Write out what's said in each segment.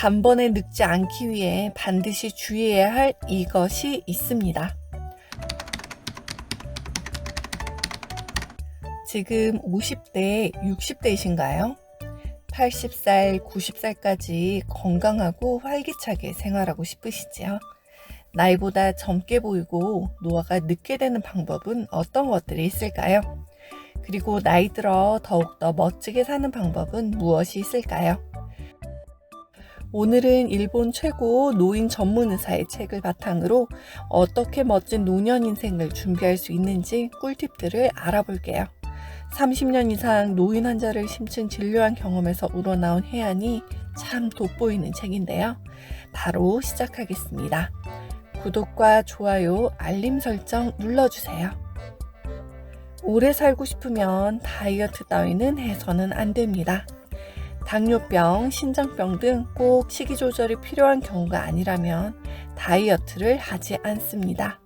단번에 늙지 않기 위해 반드시 주의해야 할 이것이 있습니다. 지금 50대, 60대이신가요? 80살, 90살까지 건강하고 활기차게 생활하고 싶으시지요? 나이보다 젊게 보이고 노화가 늦게 되는 방법은 어떤 것들이 있을까요? 그리고 나이 들어 더욱더 멋지게 사는 방법은 무엇이 있을까요? 오늘은 일본 최고 노인 전문 의사의 책을 바탕으로 어떻게 멋진 노년 인생을 준비할 수 있는지 꿀팁들을 알아볼게요. 30년 이상 노인 환자를 심층 진료한 경험에서 우러나온 해안이 참 돋보이는 책인데요. 바로 시작하겠습니다. 구독과 좋아요, 알림 설정 눌러주세요. 오래 살고 싶으면 다이어트 따위는 해서는 안 됩니다. 당뇨병, 신장병 등 꼭 식이 조절이 필요한 경우가 아니라면 다이어트를 하지 않습니다.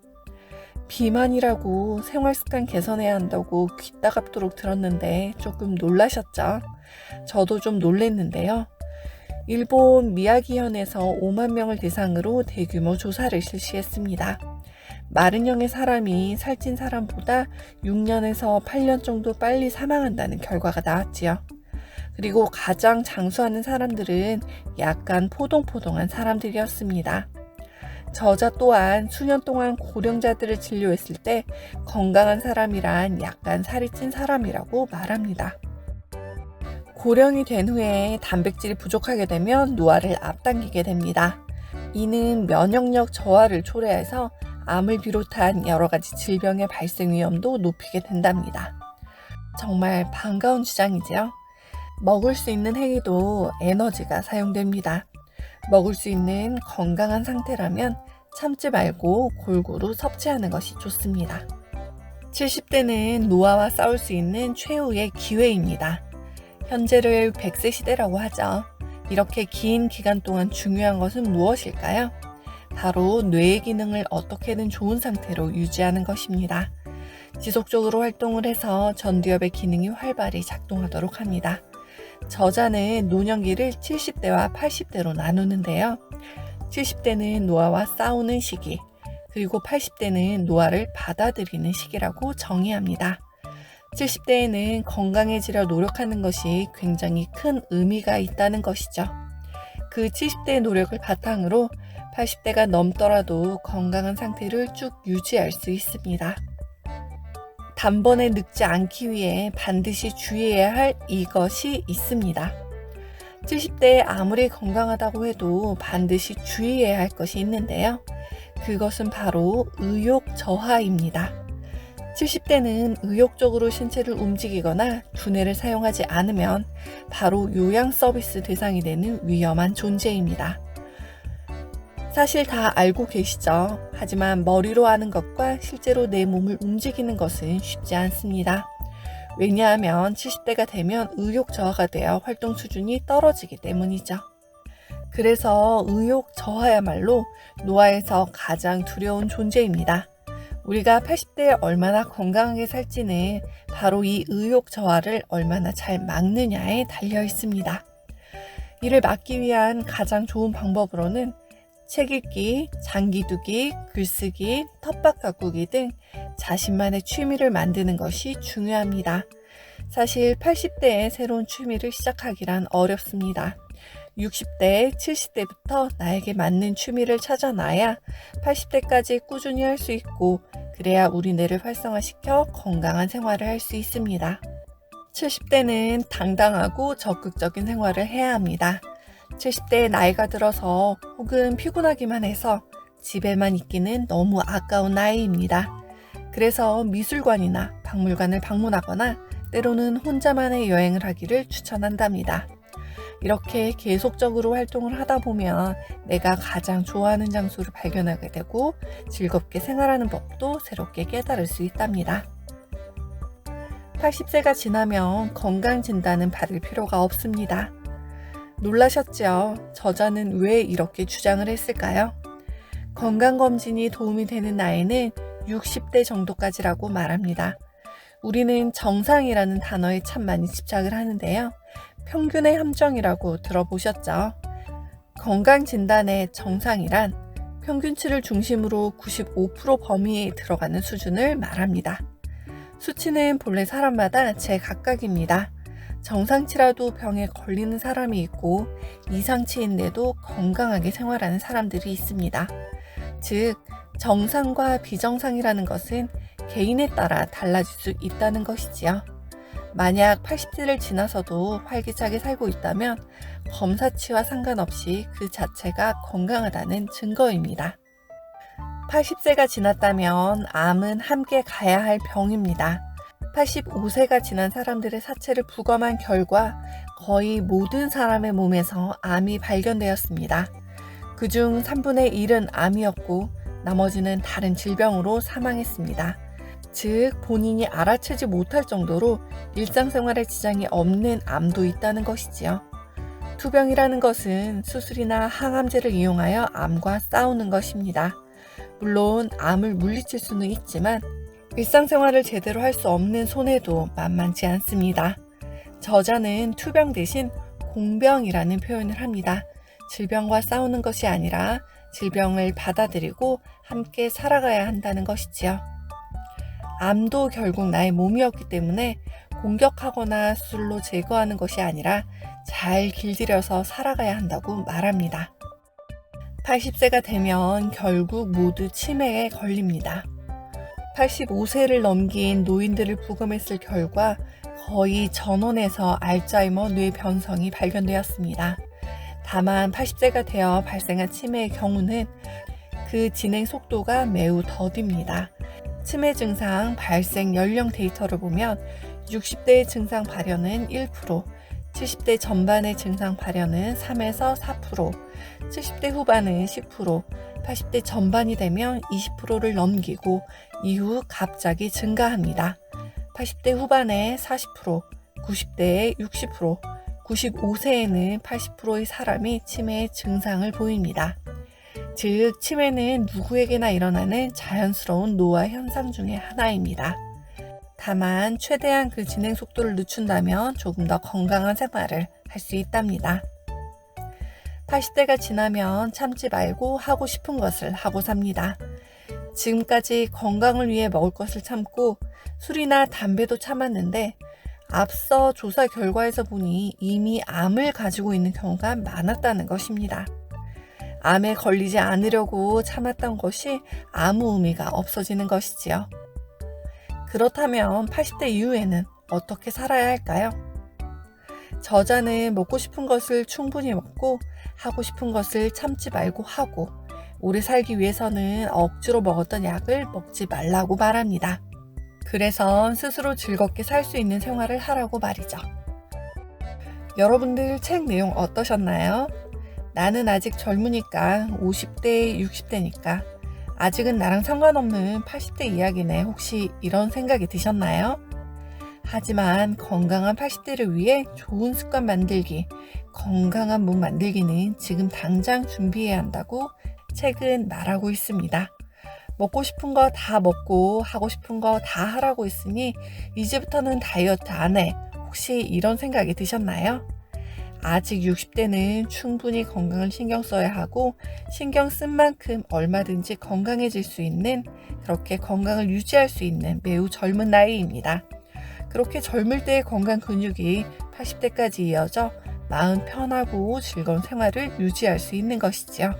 비만이라고 생활습관 개선해야 한다고 귀따갑도록 들었는데 조금 놀라셨죠? 저도 좀 놀랬는데요. 일본 미야기현에서 5만 명을 대상으로 대규모 조사를 실시했습니다. 40명의 사람이 살찐 사람보다 6년에서 8년 정도 빨리 사망한다는 결과가 나왔지요. 그리고 가장 장수하는 사람들은 약간 포동포동한 사람들이었습니다. 저자 또한 수년 동안 고령자들을 진료했을 때 건강한 사람이란 약간 살이 찐 사람이라고 말합니다. 고령이 된 후에 단백질이 부족하게 되면 노화를 앞당기게 됩니다. 이는 면역력 저하를 초래해서 암을 비롯한 여러 가지 질병의 발생 위험도 높이게 된답니다. 정말 반가운 주장이지요. 먹을 수 있는 행위도 에너지가 사용됩니다. 먹을 수 있는 건강한 상태라면 참지 말고 골고루 섭취하는 것이 좋습니다. 70대는 노화와 싸울 수 있는 최후의 기회입니다. 현재를 100세 시대라고 하죠. 이렇게 긴 기간 동안 중요한 것은 무엇일까요? 바로 뇌의 기능을 어떻게든 좋은 상태로 유지하는 것입니다. 지속적으로 활동을 해서 전두엽의 기능이 활발히 작동하도록 합니다. 저자는 노년기를 70대와 80대로 나누는데요. 70대는 노화와 싸우는 시기, 그리고 80대는 노화를 받아들이는 시기라고 정의합니다. 70대에는 건강해지려 노력하는 것이 굉장히 큰 의미가 있다는 것이죠. 그 70대의 노력을 바탕으로 80대가 넘더라도 건강한 상태를 쭉 유지할 수 있습니다. 단번에 늙지 않기 위해 반드시 주의해야 할 이것이 있습니다. 70대에 아무리 건강하다고 해도 반드시 주의해야 할 것이 있는데요. 그것은 바로 의욕 저하입니다. 70대는 의욕적으로 신체를 움직이거나 두뇌를 사용하지 않으면 바로 요양 서비스 대상이 되는 위험한 존재입니다. 사실 다 알고 계시죠? 하지만 머리로 아는 것과 실제로 내 몸을 움직이는 것은 쉽지 않습니다. 왜냐하면 70대가 되면 의욕 저하가 되어 활동 수준이 떨어지기 때문이죠. 그래서 의욕 저하야말로 노화에서 가장 두려운 존재입니다. 우리가 80대에 얼마나 건강하게 살지는 바로 이 의욕 저하를 얼마나 잘 막느냐에 달려 있습니다. 이를 막기 위한 가장 좋은 방법으로는 책 읽기, 장기 두기, 글쓰기, 텃밭 가꾸기 등 자신만의 취미를 만드는 것이 중요합니다. 사실 80대에 새로운 취미를 시작하기란 어렵습니다. 60대, 70대부터 나에게 맞는 취미를 찾아놔야 80대까지 꾸준히 할 수 있고 그래야 우리 뇌를 활성화시켜 건강한 생활을 할 수 있습니다. 70대는 당당하고 적극적인 생활을 해야 합니다. 70대의 나이가 들어서 혹은 피곤하기만 해서 집에만 있기는 너무 아까운 나이입니다. 그래서 미술관이나 박물관을 방문하거나 때로는 혼자만의 여행을 하기를 추천한답니다. 이렇게 계속적으로 활동을 하다 보면 내가 가장 좋아하는 장소를 발견하게 되고 즐겁게 생활하는 법도 새롭게 깨달을 수 있답니다. 80세가 지나면 건강진단은 받을 필요가 없습니다. 놀라셨죠? 저자는 왜 이렇게 주장을 했을까요? 건강검진이 도움이 되는 나이는 60대 정도까지라고 말합니다. 우리는 정상이라는 단어에 참 많이 집착을 하는데요. 평균의 함정이라고 들어보셨죠? 건강진단의 정상이란 평균치를 중심으로 95% 범위에 들어가는 수준을 말합니다. 수치는 본래 사람마다 제각각입니다. 정상치라도 병에 걸리는 사람이 있고 이상치인데도 건강하게 생활하는 사람들이 있습니다. 즉, 정상과 비정상이라는 것은 개인에 따라 달라질 수 있다는 것이지요. 만약 80세를 지나서도 활기차게 살고 있다면 검사치와 상관없이 그 자체가 건강하다는 증거입니다. 80세가 지났다면 암은 함께 가야 할 병입니다. 85세가 지난 사람들의 사체를 부검한 결과 거의 모든 사람의 몸에서 암이 발견되었습니다. 그중 3분의 1은 암이었고 나머지는 다른 질병으로 사망했습니다. 즉, 본인이 알아채지 못할 정도로 일상생활에 지장이 없는 암도 있다는 것이지요. 투병이라는 것은 수술이나 항암제를 이용하여 암과 싸우는 것입니다. 물론 암을 물리칠 수는 있지만 일상생활을 제대로 할 수 없는 손해도 만만치 않습니다. 저자는 투병 대신 공병이라는 표현을 합니다. 질병과 싸우는 것이 아니라 질병을 받아들이고 함께 살아가야 한다는 것이지요. 암도 결국 나의 몸이었기 때문에 공격하거나 수술로 제거하는 것이 아니라 잘 길들여서 살아가야 한다고 말합니다. 80세가 되면 결국 모두 치매에 걸립니다. 85세를 넘긴 노인들을 부검했을 결과 거의 전원에서 알츠하이머 뇌 변성이 발견되었습니다. 다만 80세가 되어 발생한 치매의 경우는 그 진행 속도가 매우 더딥니다. 치매 증상 발생 연령 데이터를 보면 60대의 증상 발현은 1%, 70대 전반의 증상 발현은 3에서 4%, 70대 후반은 10%, 80대 전반이 되면 20%를 넘기고 이후 갑자기 증가합니다. 80대 후반에 40%, 90대에 60%, 95세에는 80%의 사람이 치매의 증상을 보입니다. 즉, 치매는 누구에게나 일어나는 자연스러운 노화 현상 중의 하나입니다. 다만 최대한 그 진행 속도를 늦춘다면 조금 더 건강한 생활을 할 수 있답니다. 80대가 지나면 참지 말고 하고 싶은 것을 하고 삽니다. 지금까지 건강을 위해 먹을 것을 참고 술이나 담배도 참았는데 앞서 조사 결과에서 보니 이미 암을 가지고 있는 경우가 많았다는 것입니다. 암에 걸리지 않으려고 참았던 것이 아무 의미가 없어지는 것이지요. 그렇다면 80대 이후에는 어떻게 살아야 할까요? 저자는 먹고 싶은 것을 충분히 먹고 하고 싶은 것을 참지 말고 하고 오래 살기 위해서는 억지로 먹었던 약을 먹지 말라고 말합니다. 그래서 스스로 즐겁게 살 수 있는 생활을 하라고 말이죠. 여러분들 책 내용 어떠셨나요? 나는 아직 젊으니까 50대, 60대니까 아직은 나랑 상관없는 80대 이야기네. 혹시 이런 생각이 드셨나요? 하지만 건강한 80대를 위해 좋은 습관 만들기, 건강한 몸 만들기는 지금 당장 준비해야 한다고 책은 말하고 있습니다. 먹고 싶은 거 다 먹고 하고 싶은 거 다 하라고 했으니 이제부터는 다이어트 안 해. 혹시 이런 생각이 드셨나요? 아직 60대는 충분히 건강을 신경 써야 하고 신경 쓴 만큼 얼마든지 건강해질 수 있는, 그렇게 건강을 유지할 수 있는 매우 젊은 나이입니다. 그렇게 젊을 때의 건강 근육이 80대까지 이어져 마음 편하고 즐거운 생활을 유지할 수 있는 것이지요.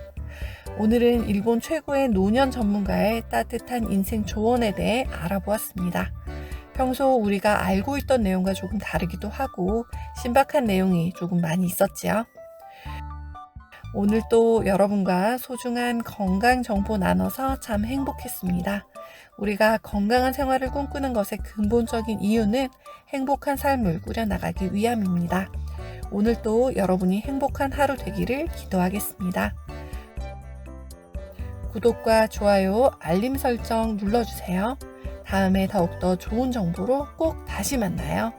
오늘은 일본 최고의 노년 전문가의 따뜻한 인생 조언에 대해 알아보았습니다. 평소 우리가 알고 있던 내용과 조금 다르기도 하고 신박한 내용이 조금 많이 있었지요. 오늘 또 여러분과 소중한 건강 정보 나눠서 참 행복했습니다. 우리가 건강한 생활을 꿈꾸는 것의 근본적인 이유는 행복한 삶을 꾸려나가기 위함입니다. 오늘 또 여러분이 행복한 하루 되기를 기도하겠습니다. 구독과 좋아요, 알림 설정 눌러주세요. 다음에 더욱더 좋은 정보로 꼭 다시 만나요.